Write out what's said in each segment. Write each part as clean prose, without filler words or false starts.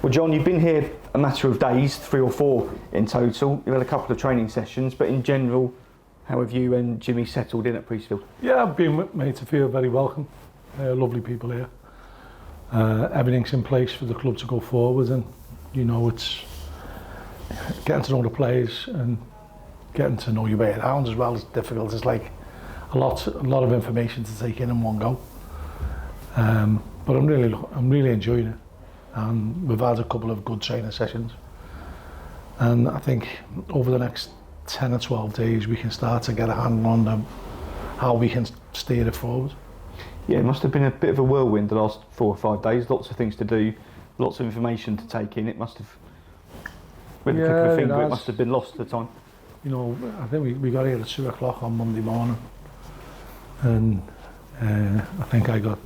Well, John, you've been here a matter of days, 3 or 4 in total. You've had a couple of training sessions, but in general, how have you and Jimmy settled in at Priestfield? Yeah, I've been made to feel very welcome. Lovely people here. Everything's in place for the club to go forward, and you know, it's getting to know the players and getting to know your way around as well is difficult. It's like a lot of information to take in one go. But I'm really enjoying it, and we've had a couple of good training sessions, and I think over the next 10 or 12 days we can start to get a handle on how we can steer it forward. Yeah, it must have been a bit of a whirlwind the last 4 or 5 days. Lots of things to do, lots of information to take in. It must have, with the click of a finger, it must have been lost at the time. You know, I think we got here at 2 o'clock on Monday morning, and I think I got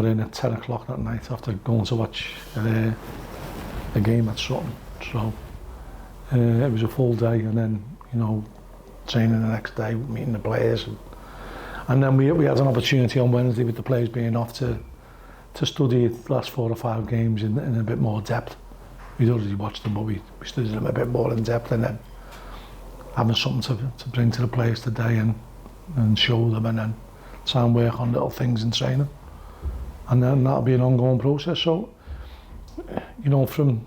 in at 10 o'clock that night after going to watch a game at Sutton. So it was a full day, and then, you know, training the next day, meeting the players, and then we had an opportunity on Wednesday with the players being off to study the last 4 or 5 games in a bit more depth. We'd already watched them, but we studied them a bit more in depth, and then having something to bring to the players today and show them, and then try and work on little things in training. And then that'll be an ongoing process. So, you know, from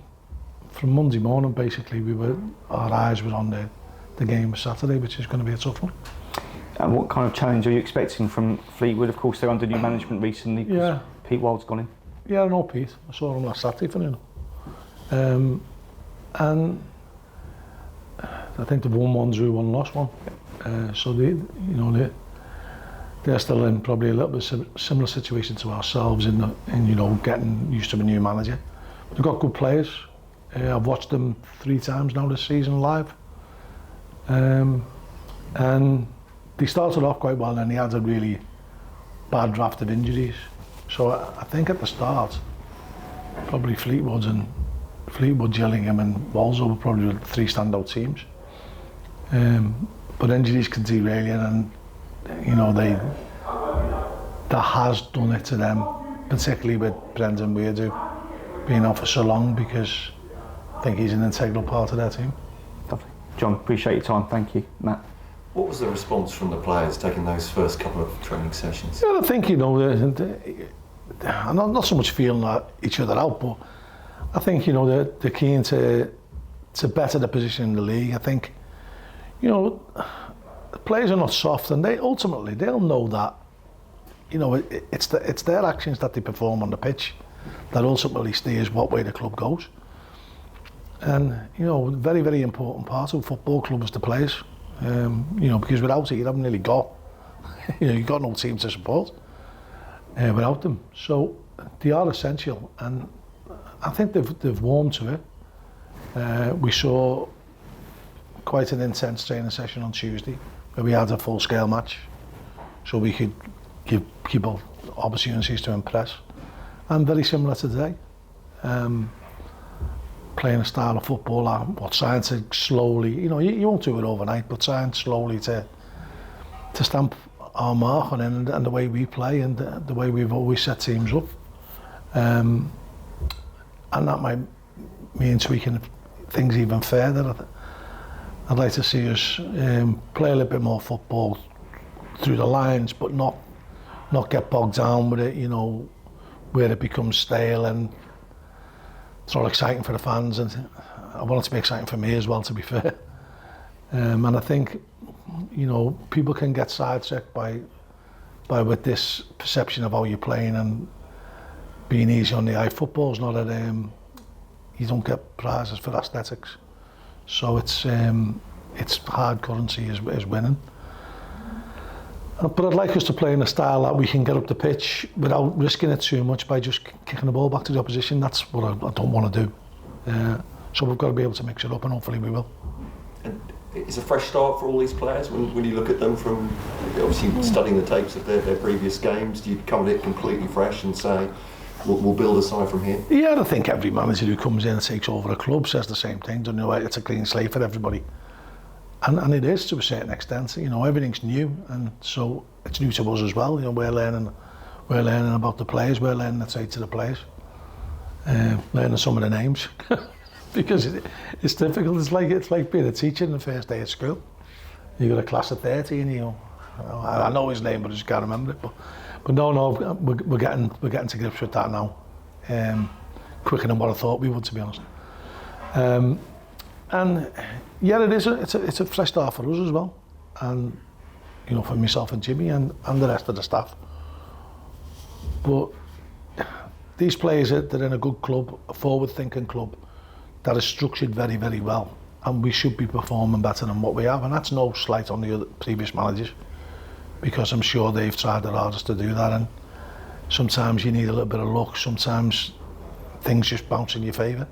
Monday morning, basically, our eyes were on the game of Saturday, which is going to be a tough one. And what kind of challenge are you expecting from Fleetwood? Of course, they're under new management recently. Yeah. Pete Wild's gone in. Yeah, I know Pete. I saw him last Saturday, for you know. And I think they've won 1, drew 1, lost 1. So they're still in probably a little bit similar situation to ourselves in you know, getting used to a new manager. They've got good players. I've watched them 3 times now this season live, and they started off quite well, and they had a really bad draft of injuries. So I think at the start, probably Fleetwood, Gillingham and Walsall were probably the 3 standout teams. But injuries can derail you, and you know, that has done it to them, particularly with Brendan Weirdo being out for so long, because I think he's an integral part of their team. Lovely. John, appreciate your time. Thank you. Matt. What was the response from the players taking those first couple of training sessions? Yeah, I think, you know, I'm not so much feeling each other out, but I think, you know, they're keen to better the position in the league. I think, you know, the players are not soft, and they'll know that, you know, it's their actions that they perform on the pitch that ultimately steers what way the club goes. And, you know, very, very important part of a football club is the players. You know, because without it, you haven't really got, you know, you've got no team to support without them. So they are essential, and I think they've warmed to it. We saw quite an intense training session on Tuesday, where we had a full-scale match, so we could give people opportunities to impress. And very similar to today, playing a style of football, trying to slowly, you know, you won't do it overnight, but trying slowly to stamp our mark on it, and the way we play, and the way we've always set teams up. And that might mean tweaking things even further. I'd like to see us play a little bit more football through the lines, but not get bogged down with it, you know, where it becomes stale, and it's not exciting for the fans, and I want it to be exciting for me as well, to be fair. And I think, you know, people can get sidetracked by with this perception of how you're playing and being easy on the eye. Football's not you don't get prizes for aesthetics, so it's hard currency is winning. But I'd like us to play in a style that we can get up the pitch without risking it too much by just kicking the ball back to the opposition. That's what I don't want to do. So we've got to be able to mix it up, and hopefully we will. And it's a fresh start for all these players when you look at them from obviously studying the tapes of their previous games. Do you come at it completely fresh and say, we'll build a side from here? Yeah, I think every manager who comes in and takes over a club says the same thing. Don't you know, it's a clean slate for everybody. And it is to a certain extent, you know, everything's new, and so it's new to us as well. You know, we're learning about the players, we're learning the traits of the players. learning some of the names because it's difficult. It's like being a teacher in the first day at school. You got a class of 30 and I know his name but I just can't remember it. But no, we're getting to grips with that now, quicker than what I thought we would, to be honest. And yeah, it's a fresh start for us as well, and for myself and Jimmy and the rest of the staff. But these players they're in a good club, a forward-thinking club that is structured very, very well, and we should be performing better than what we have. And that's no slight on the other previous managers, because I'm sure they've tried their hardest to do that. And sometimes you need a little bit of luck. Sometimes things just bounce in your favour.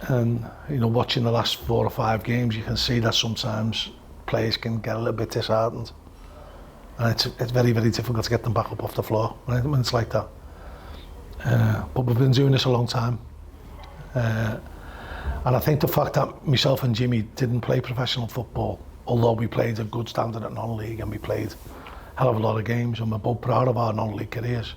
And watching the last 4 or 5 games, you can see that sometimes players can get a little bit disheartened, and it's very, very difficult to get them back up off the floor when it's like that. But we've been doing this a long time, and I think the fact that myself and Jimmy didn't play professional football, although we played a good standard at non-league and we played a hell of a lot of games, and we're both proud of our non-league careers.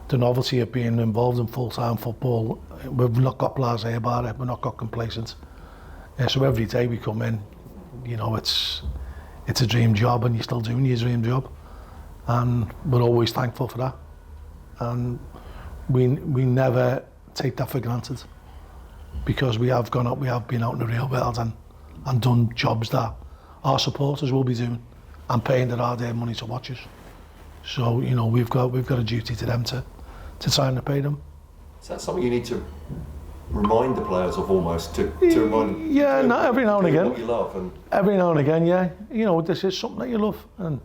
The novelty of being involved in full-time football, we've not got blasé about it, we've not got complacent. So every day we come in, it's a dream job, and you're still doing your dream job, and we're always thankful for that. And we never take that for granted, because we have gone up, we have been out in the real world and done jobs that our supporters will be doing and paying their hard-earned money to watch us. So we've got a duty to them to try and pay them. Is that something you need to remind the players of, almost to remind them? Yeah, not every now and again. What you love, and every now and again, yeah. This is something that you love, and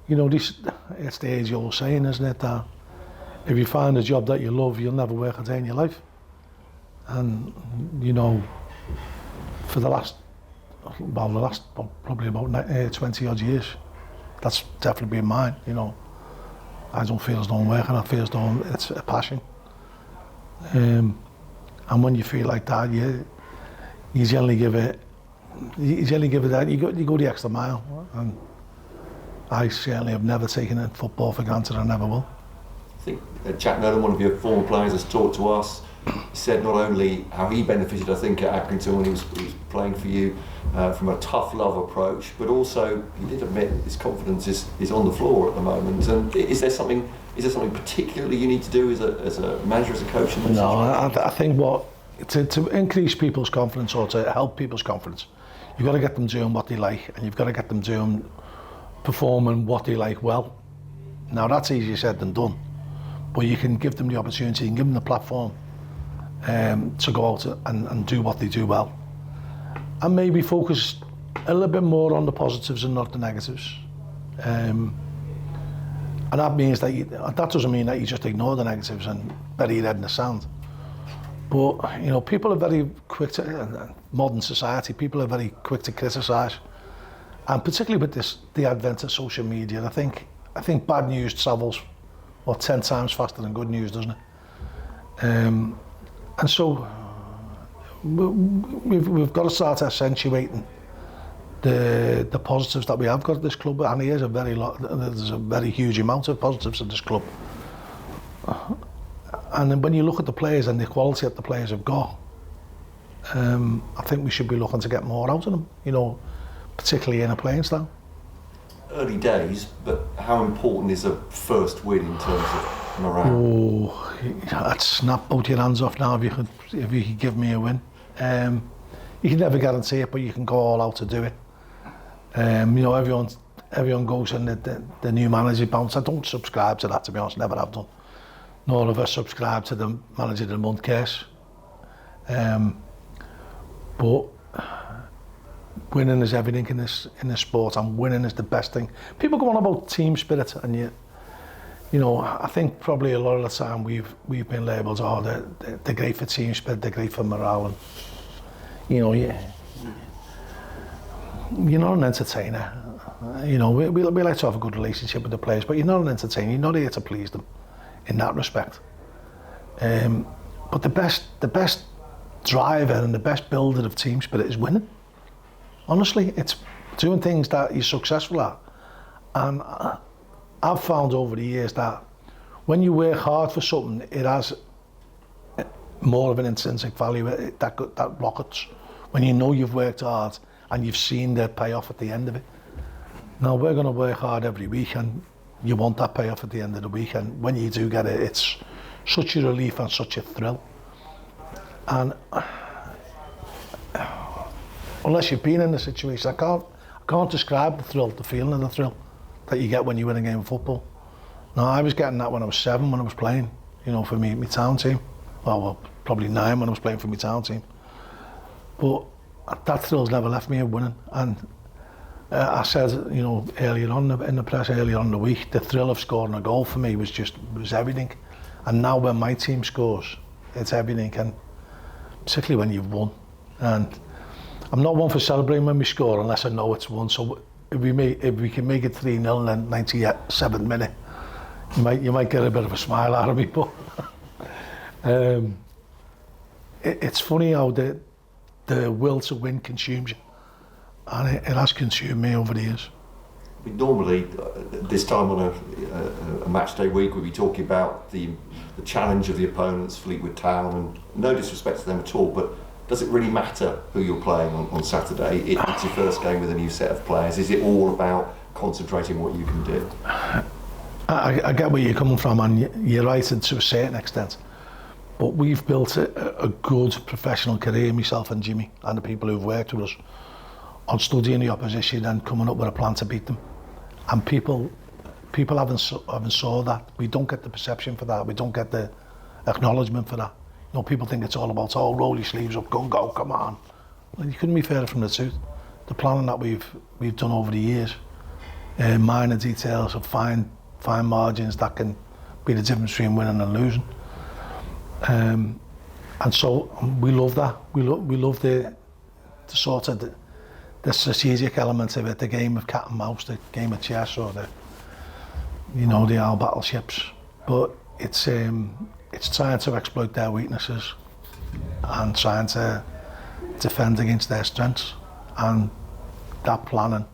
it's the age-old saying, isn't it, that if you find a job that you love, you'll never work a day in your life. And for the last probably about 20 odd years, that's definitely been mine. I don't feel as though I'm working, I feel as though it's a passion. And when you feel like that, you generally give it that, you go the extra mile. And I certainly have never taken football for granted, I never will. I think Jack Nolan, one of your former players, has talked to us. He said not only how he benefited, I think, at Accrington when he was playing for you from a tough love approach, but also he did admit his confidence is on the floor at the moment. And is there something particularly you need to do as a manager, as a coach? No, I think to increase people's confidence, or to help people's confidence, you've got to get them doing what they like, and you've got to get them performing what they like well. Now that's easier said than done, but you can give them the opportunity, you can give them the platform to go out and do what they do well, and maybe focus a little bit more on the positives and not the negatives. And that means that doesn't mean that you just ignore the negatives and bury your head in the sand. But people are very quick to, modern society, people are very quick to criticise, and particularly with the advent of social media, I think bad news travels 10 times faster than good news, doesn't it? And so we've got to start accentuating the positives that we have got at this club, and there's a very huge amount of positives at this club. And then when you look at the players and the quality that the players have got, I think we should be looking to get more out of them, particularly in a playing style. Early days, but how important is a first win in terms of morale? Oh, I'd snap both your hands off now if you could give me a win. You can never guarantee it, but you can go all out to do it. Everyone goes in the new manager bounce. I don't subscribe to that, to be honest, never have done. Nor have I subscribed to the manager of the month case. But winning is everything in this sport, and winning is the best thing. People go on about team spirit, and I think probably a lot of the time we've been labelled, they're great for team spirit, they're great for morale, and you're not an entertainer. We like to have a good relationship with the players, but you're not an entertainer. You're not here to please them in that respect. But the best driver and the best builder of team spirit is winning. Honestly, it's doing things that you're successful at. And I've found over the years that when you work hard for something, it has more of an intrinsic value that rockets when you know you've worked hard and you've seen the payoff at the end of it. Now we're going to work hard every week, and you want that payoff at the end of the week, and when you do get it, it's such a relief and such a thrill. And unless you've been in the situation, I can't describe the thrill, the feeling of the thrill that you get when you win a game of football. Now I was getting that when I was 7, when I was playing, you know, for my town team. Well, probably 9 when I was playing for my town team. But that thrill's never left me of winning. And I said, you know, earlier on in the press, earlier on in the week, the thrill of scoring a goal for me was everything. And now when my team scores, it's everything, and particularly when you've won. And I'm not one for celebrating when we score unless I know it's won. So if we can make it 3-0 in the 97th minute, you might get a bit of a smile out of me. But it's funny how the will to win consumes you, and it has consumed me over the years. Normally, this time on a match day week, we'll be talking about the challenge of the opponents, Fleetwood Town, and no disrespect to them at all, but does it really matter who you're playing on Saturday? It's your first game with a new set of players. Is it all about concentrating what you can do? I get where you're coming from, and you're right to a certain extent. But we've built a good professional career, myself and Jimmy, and the people who've worked with us, on studying the opposition and coming up with a plan to beat them. And people haven't saw that. We don't get the perception for that. We don't get the acknowledgement for that. You know, people think it's all about, oh, roll your sleeves up, go, come on. Well, you couldn't be further from the truth. The planning that we've done over the years, minor details of fine margins that can be the difference between winning and losing. And so we love that. We love the sort of the strategic element of it, the game of cat and mouse, the game of chess, or the our battleships. But it's trying to exploit their weaknesses and trying to defend against their strengths, and that planning.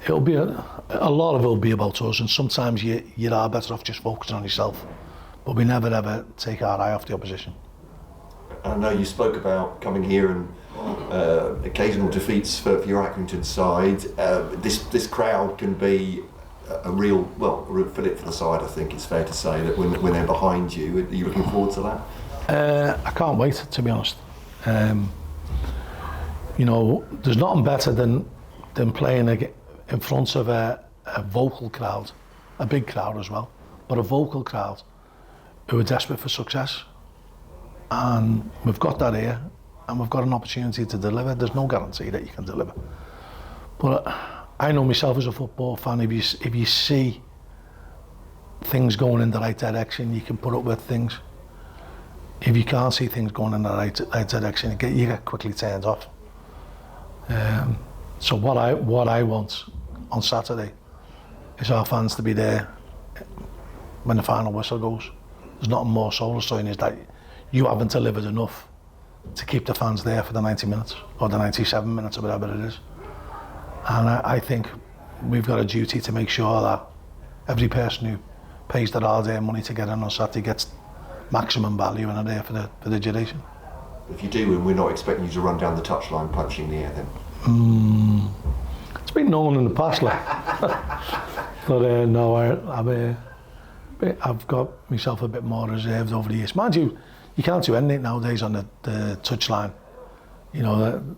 It'll be a lot of it will be about us, and sometimes you are better off just focusing on yourself. But we never ever take our eye off the opposition. I know you spoke about coming here and occasional defeats for your Accrington side. This crowd can be a real fillip for the side. I think it's fair to say that when they're behind you, are you looking forward to that? I can't wait, to be honest. There's nothing better than playing in front of a vocal crowd, a big crowd as well, but a vocal crowd who are desperate for success. And we've got that here, and we've got an opportunity to deliver. There's no guarantee that you can deliver. But I know myself as a football fan, if you see things going in the right direction, you can put up with things. If you can't see things going in the right direction, you get quickly turned off. So what I want on Saturday is our fans to be there when the final whistle goes. There's nothing more soul-destroying is that you haven't delivered enough to keep the fans there for the 90 minutes or the 97 minutes or whatever it is. And I think we've got a duty to make sure that every person who pays their hard-earned money to get in on Saturday gets maximum value and are there for the duration. If you do, and we're not expecting you to run down the touchline punching the air then? It's been known in the past, like. But no, I've got myself a bit more reserved over the years. Mind you, you can't do anything nowadays on the touchline. You know,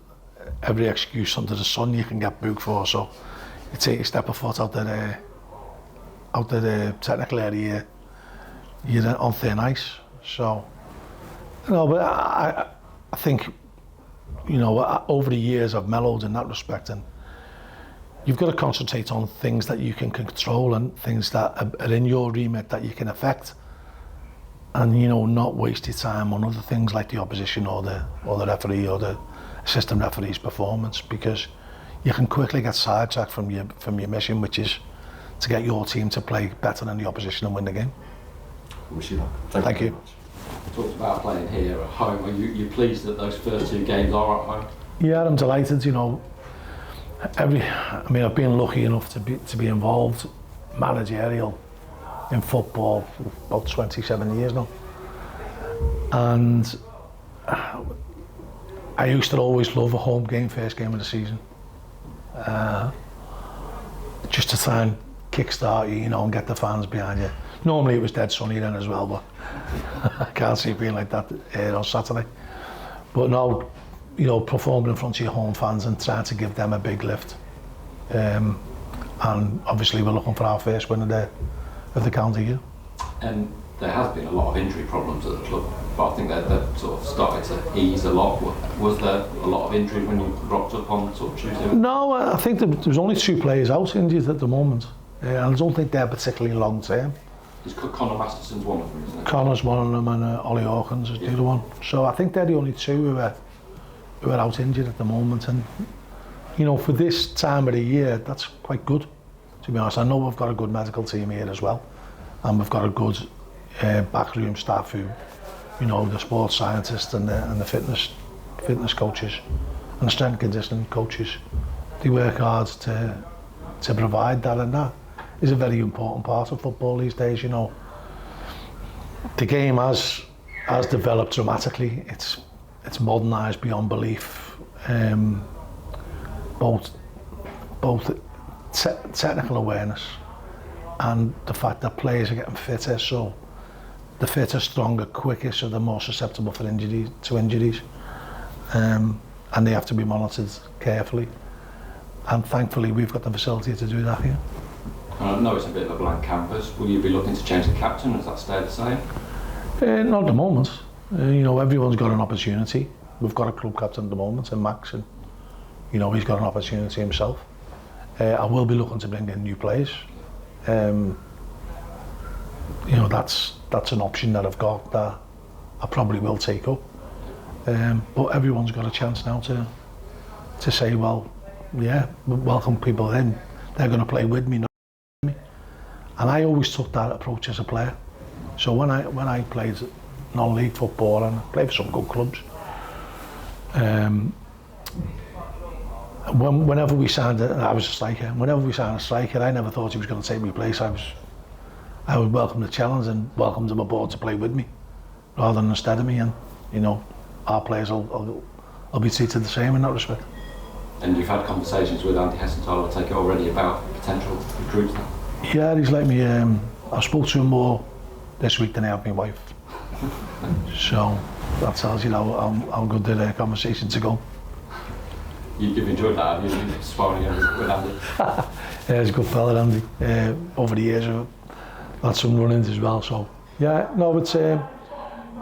every excuse under the sun you can get booked for. So you take a step of foot out the technical area, you're on thin ice. So, but I think, over the years I've mellowed in that respect, and you've got to concentrate on things that you can control and things that are in your remit that you can affect, and not waste your time on other things like the opposition or the referee or the assistant referee's performance, because you can quickly get sidetracked from your mission, which is to get your team to play better than the opposition and win the game. Wish you luck. Thank you. You talked about playing here at home. Are you pleased that those first 2 games are at home? Yeah, I'm delighted. I've been lucky enough to be involved managerial in football for about 27 years now. And I used to always love a home game, first game of the season. Just to try and kickstart you, and get the fans behind you. Normally it was dead sunny then as well, but I can't see it being like that on Saturday. But now, performing in front of your home fans and trying to give them a big lift. And obviously we're looking for our first win of the county year. And there has been a lot of injury problems at the club, but I think they've sort of started to ease a lot. Was there a lot of injury when you rocked up on sort of Tuesday? No, I think there's only 2 players out injured at the moment. And I don't think they're particularly long term. Is Connor Masterson's one of them, isn't it? Connor's one of them, and Ollie Hawkins is the other one. So I think they're the only 2 who are out injured at the moment. And for this time of the year, that's quite good, to be honest. I know we've got a good medical team here as well, and we've got a good backroom staff who, the sports scientists and the fitness coaches and the strength conditioning coaches. They work hard to provide that, and that is a very important part of football these days. The game has developed dramatically. It's modernised beyond belief. Both technical awareness and the fact that players are getting fitter, so the fitter, stronger, quicker, so they're more susceptible for injuries, and they have to be monitored carefully. And thankfully, we've got the facility to do that here. I know it's a bit of a blank canvas. Will you be looking to change the captain? Does that stay the same? Not at the moment. Everyone's got an opportunity. We've got a club captain at the moment, and Max, and he's got an opportunity himself. I will be looking to bring in new players. That's an option that I've got that I probably will take up. But everyone's got a chance now to say, well, yeah, welcome people in. They're going to play with me, not with me. And I always took that approach as a player. So when I played non-league football and I played for some good clubs, whenever we signed I was a striker. Whenever we signed a striker, I never thought he was going to take my place. I would welcome the challenge and welcome him aboard to play with me, rather than instead of me. And our players will be treated the same in that respect. And you've had conversations with Andy Hessenthaler, I take it already, about potential recruits now? Yeah, he's let me. I spoke to him more this week than I have my wife. So that tells you how good the conversation to go. You've enjoyed that, have you? You've sparring with Andy? Yeah, he's a good fella, Andy. Over the years, I've had some run-ins as well. So yeah, no, it's as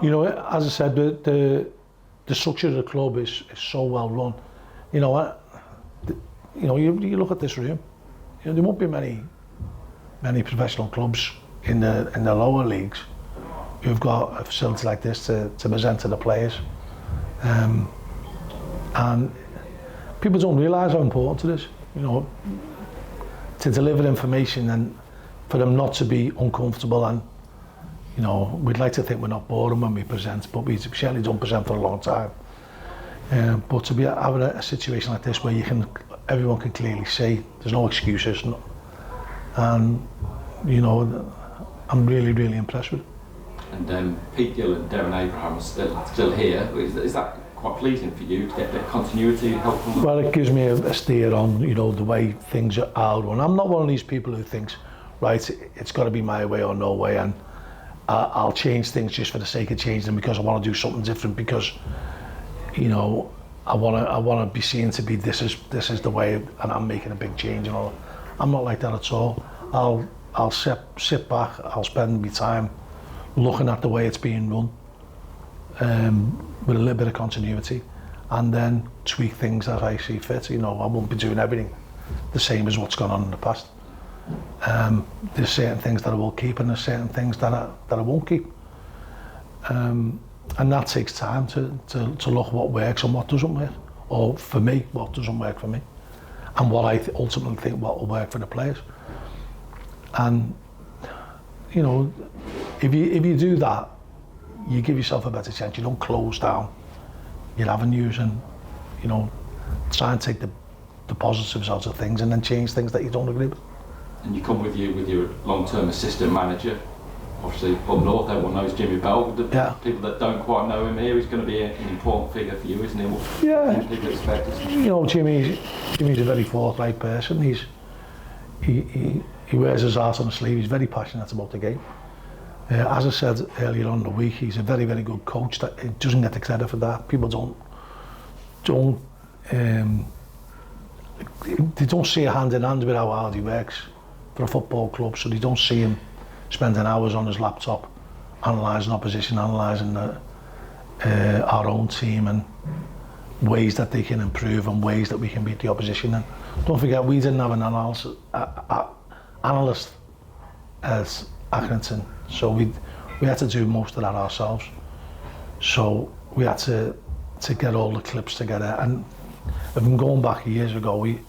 I said, the structure of the club is so well run. You look at this room. There won't be many professional clubs in the lower leagues who've got a facility like this to present to the players, and people don't realise how important it is. To deliver information and for them not to be uncomfortable. And we'd like to think we're not boring when we present, but we certainly don't present for a long time. But to be having a situation like this where everyone can clearly see, there's no excuses, and I'm really, really impressed with it. And Pete Gill and Darren Abraham are still here. Is that quite pleasing for you to get that continuity helpful? Well, it gives me a steer on the way things are run. I'm not one of these people who thinks, right, it's got to be my way or no way, and I'll change things just for the sake of changing them because I want to do something different, because I want to be seen to be this is the way, and I'm making a big change and all. I'm not like that at all. I'll sit back. I'll spend my time looking at the way it's being run, with a little bit of continuity, and then tweak things as I see fit. I won't be doing everything the same as what's gone on in the past. There's certain things that I will keep, and there's certain things that I won't keep. And that takes time to look what works and what doesn't work, or for me, what doesn't work for me, and what I ultimately think what will work for the players. And if you do that, you give yourself a better chance. You don't close down your avenues, and try and take the positives out of things, and then change things that you don't agree with. And you come with your long-term assistant manager. obviously up north everyone knows Jimmy Bell. The Yeah. people that don't quite know him here, he's going to be an important figure for you, isn't he? What Yeah. do people expect? You know, Jimmy's a very forthright person. He wears his heart on his sleeve. He's very passionate about the game. As I said earlier on in the week, he's a very, very good coach. That he doesn't get the credit for that. People they don't see a hand in hand with how hard he works for a football club. So they don't see him spending hours on his laptop, analysing opposition, analysing our own team and ways that they can improve and ways that we can beat the opposition. And don't forget, we didn't have an analyst as Accrington, so we had to do most of that ourselves. So we had to get all the clips together. And if I'm going back years ago, we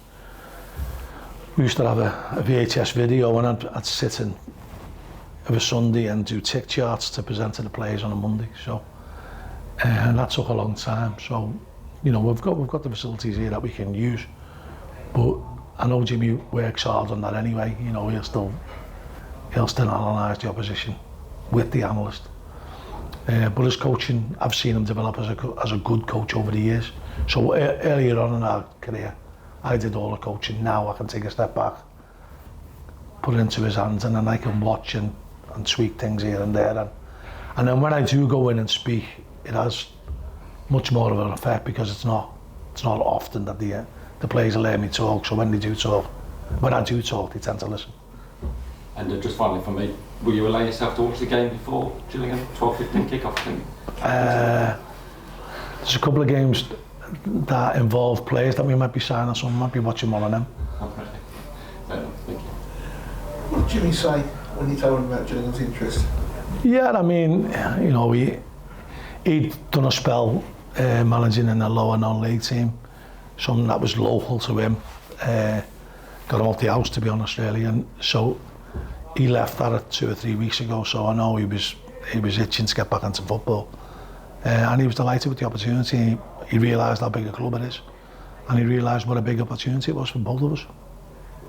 used to have a VHS video, and I'd sit in every Sunday and do tick charts to present to the players on a Monday. So and that took a long time. So you know, we've got the facilities here that we can use, but I know Jimmy works hard on that anyway. You know, he'll still analyse the opposition with the analyst. But his coaching, I've seen him develop as a good coach over the years. So earlier on in our career, I did all the coaching. Now I can take a step back, put it into his hands, and then I can watch and tweak things here and there. And then when I do go in and speak, it has much more of an effect, because it's not often that the players will hear me talk. So when I do talk, they tend to listen. And just finally for me, will you allow yourself to watch the game before Gillingham 12:15 kick-off? There's a couple of games that involve players that we might be signing, so we might be watching one of them. Okay. Thank you. What did Jimmy say when you told him about Gillingham's interest? Yeah, I mean, you know, he'd done a spell managing in a lower non-league team, something that was local to him. Got him out the house, to be honest, really, and so he left that 2 or 3 weeks ago. So I know he was itching to get back into football, and he was delighted with the opportunity. He realised how big a club it is, and he realised what a big opportunity it was for both of us.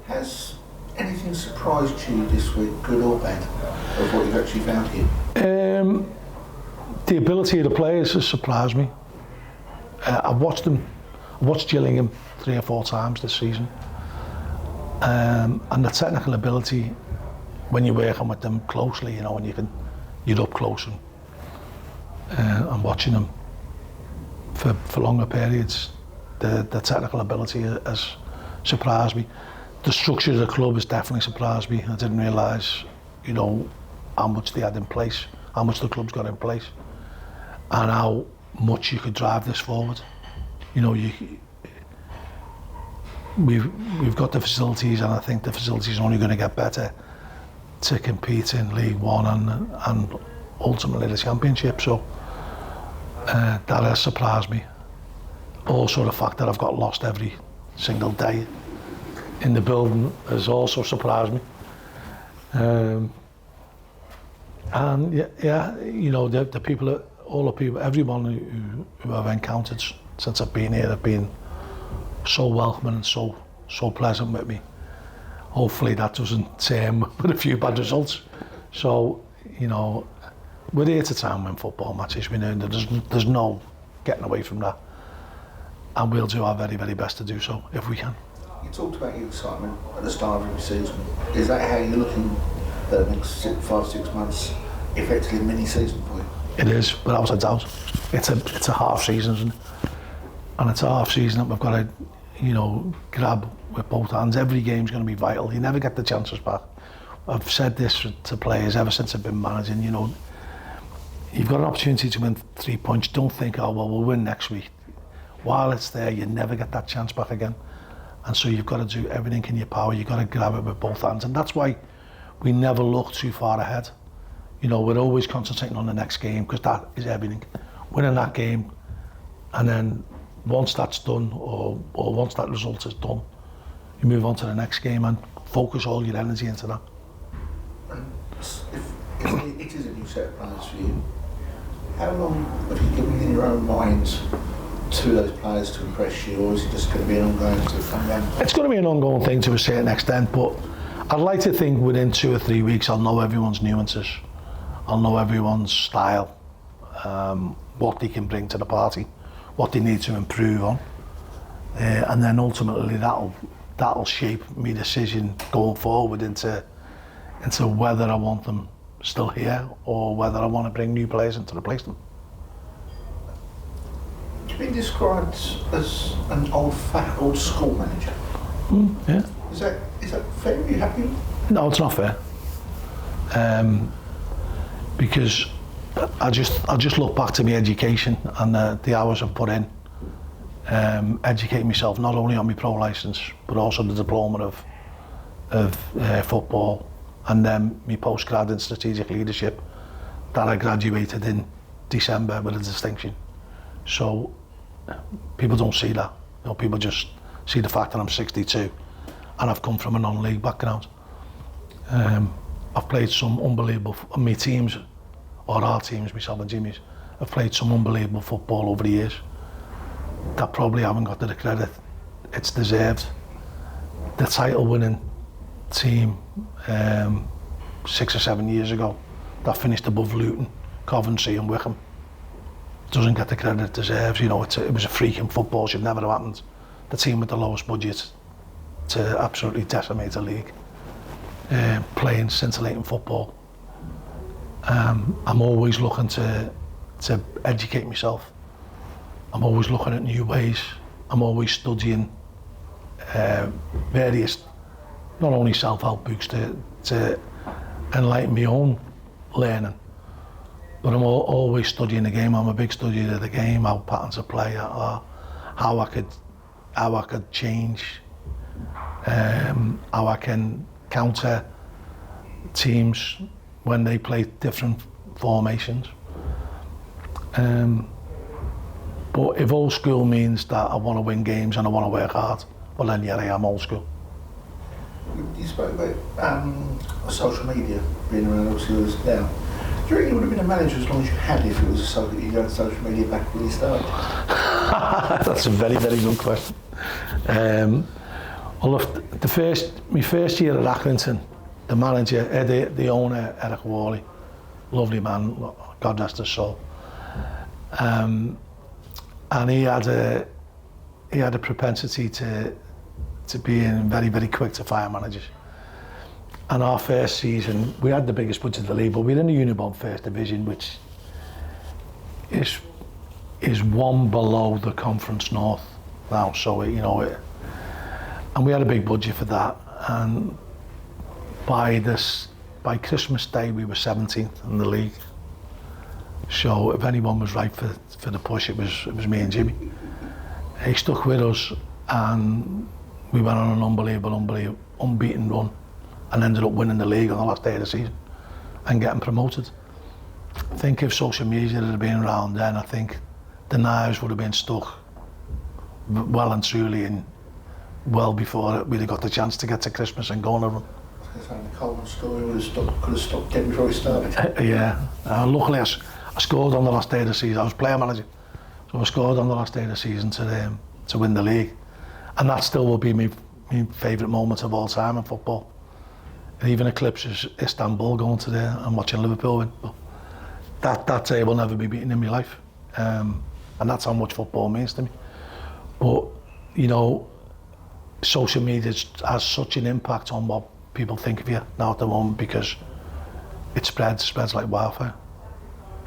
Has anything surprised you this week, good or bad, of what you've actually found here? The ability of the players has surprised me. I've watched Gillingham 3 or 4 times this season, and the technical ability, when you're working with them closely, you know, when you're up close and watching them for longer periods, the technical ability has surprised me. The structure of the club has definitely surprised me. I didn't realise, you know, how much they had in place, how much the club's got in place, and how much you could drive this forward. You know, we've got the facilities, and I think the facilities are only going to get better to compete in League One and ultimately the Championship. So that has surprised me. Also, the fact that I've got lost every single day in the building has also surprised me. And yeah, you know, the people, everyone who I've encountered since I've been here have been so welcoming and so pleasant with me. Hopefully that doesn't turn with a few bad results. So, you know, we're here to try and win football matches. We know that there's no getting away from that, and we'll do our very, very best to do so if we can. You talked about your excitement at the start of every season. Is that how you're looking at the next 5-6 months, effectively a mini-season for you? It is, without a doubt. It's a half season, isn't it? And it's a half season that we've got to, you know, grab with both hands. Every game's going to be vital. You never get the chances back. I've said this to players ever since I've been managing, you know, you've got an opportunity to win 3 points. Don't think, oh, well, we'll win next week. While it's there, you never get that chance back again. And so you've got to do everything in your power. You've got to grab it with both hands. And that's why we never look too far ahead. You know, we're always concentrating on the next game, because that is everything. Winning that game, and then once that's done, or once that result is done, you move on to the next game and focus all your energy into that. If it is a new set of players for you, how long have you given in your own minds to those players to impress you, or is it just going to be an ongoing to come down? It's going to be an ongoing thing to a certain extent, but I'd like to think within 2 or 3 weeks I'll know everyone's nuances. I'll know everyone's style, what they can bring to the party, what they need to improve on, and then ultimately that'll shape my decision going forward into whether I want them still here or whether I want to bring new players in to replace them. You've been described as an old school manager. Yeah. Is that fair? Are you happy? No, it's not fair. Because I just look back to my education and the hours I've put in, educate myself not only on my pro licence but also the diploma of football, and then my postgrad in strategic leadership that I graduated in December with a distinction. So people don't see that. You know, people just see the fact that I'm 62 and I've come from a non-league background. I've played some unbelievable, my teams, or our teams, myself and Jimmy's, have played some unbelievable football over the years that probably haven't got the credit it's deserved. The title winning team 6 or 7 years ago that finished above Luton, Coventry and Wickham doesn't get the credit it deserves. You know, it was a freak in football, should never have happened. The team with the lowest budget to absolutely decimate the league, playing scintillating football. I'm always looking to educate myself. I'm always looking at new ways. I'm always studying various, not only self-help books to enlighten my own learning, but I'm always studying the game. I'm a big studier of the game, how patterns of play are, how I could change, how I can counter teams when they play different formations. But if old school means that I want to win games and I want to work hard, well then yeah, I am old school. You spoke about social media being around, obviously it was now. Do you reckon you would have been a manager as long as you had if it was so that you had social media back when you started? That's a very, very good question. Well, my first year at Accrington, the manager, the owner, Eric Worley, lovely man, God rest his soul. And he had a propensity to being very, very quick to fire managers. And our first season, we had the biggest budget of the league, but we were in the Unibond First Division, which is one below the Conference North now. So and we had a big budget for that. And by Christmas Day, we were 17th in the league. So if anyone was right for the push, it was me and Jimmy. He stuck with us, and we went on an unbelievable, unbeaten run, and ended up winning the league on the last day of the season and getting promoted. I think if social media had been around then, I think the knives would have been stuck well and truly in well before we'd have got the chance to get to Christmas and go on a run. The Coleman story could have stopped dead before he started. Yeah, luckily I scored on the last day of the season. I was player manager, so I scored on the last day of the season to win the league, and that still will be my favourite moment of all time in football. It even eclipses Istanbul going to there and watching Liverpool win. But that day will never be beaten in my life, and that's how much football means to me. But social media has such an impact on what people think of you now at the moment, because it spreads like wildfire.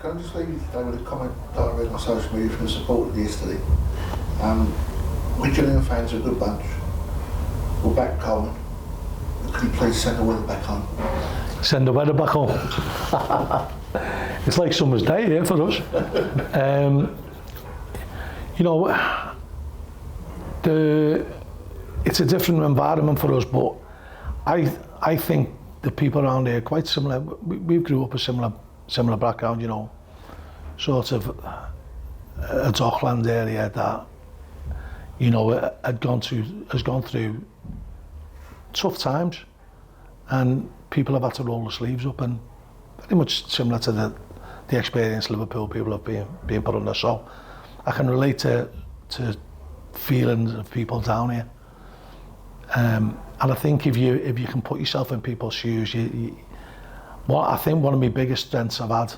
Can I just leave you today with a comment that I read on social media from the supporters yesterday? We Gillingham fans are a good bunch. We'll back Coleman. Could you please send the weather back home? Send the weather back home. It's like summer's day here for us. It's a different environment for us, but I think the people around here are quite similar. We grew up a similar background, sort of a Dockland area that has gone through tough times, and people have had to roll their sleeves up, and very much similar to the experience Liverpool people have been put under. So I can relate to feelings of people down here, and I think if you can put yourself in people's shoes, Well, I think one of my biggest strengths I've had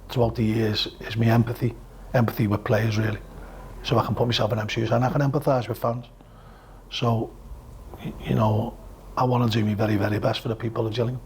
throughout the years is my empathy with players really. So I can put myself in them shoes and I can empathise with fans. So, you know, I want to do my very, very best for the people of Gillingham.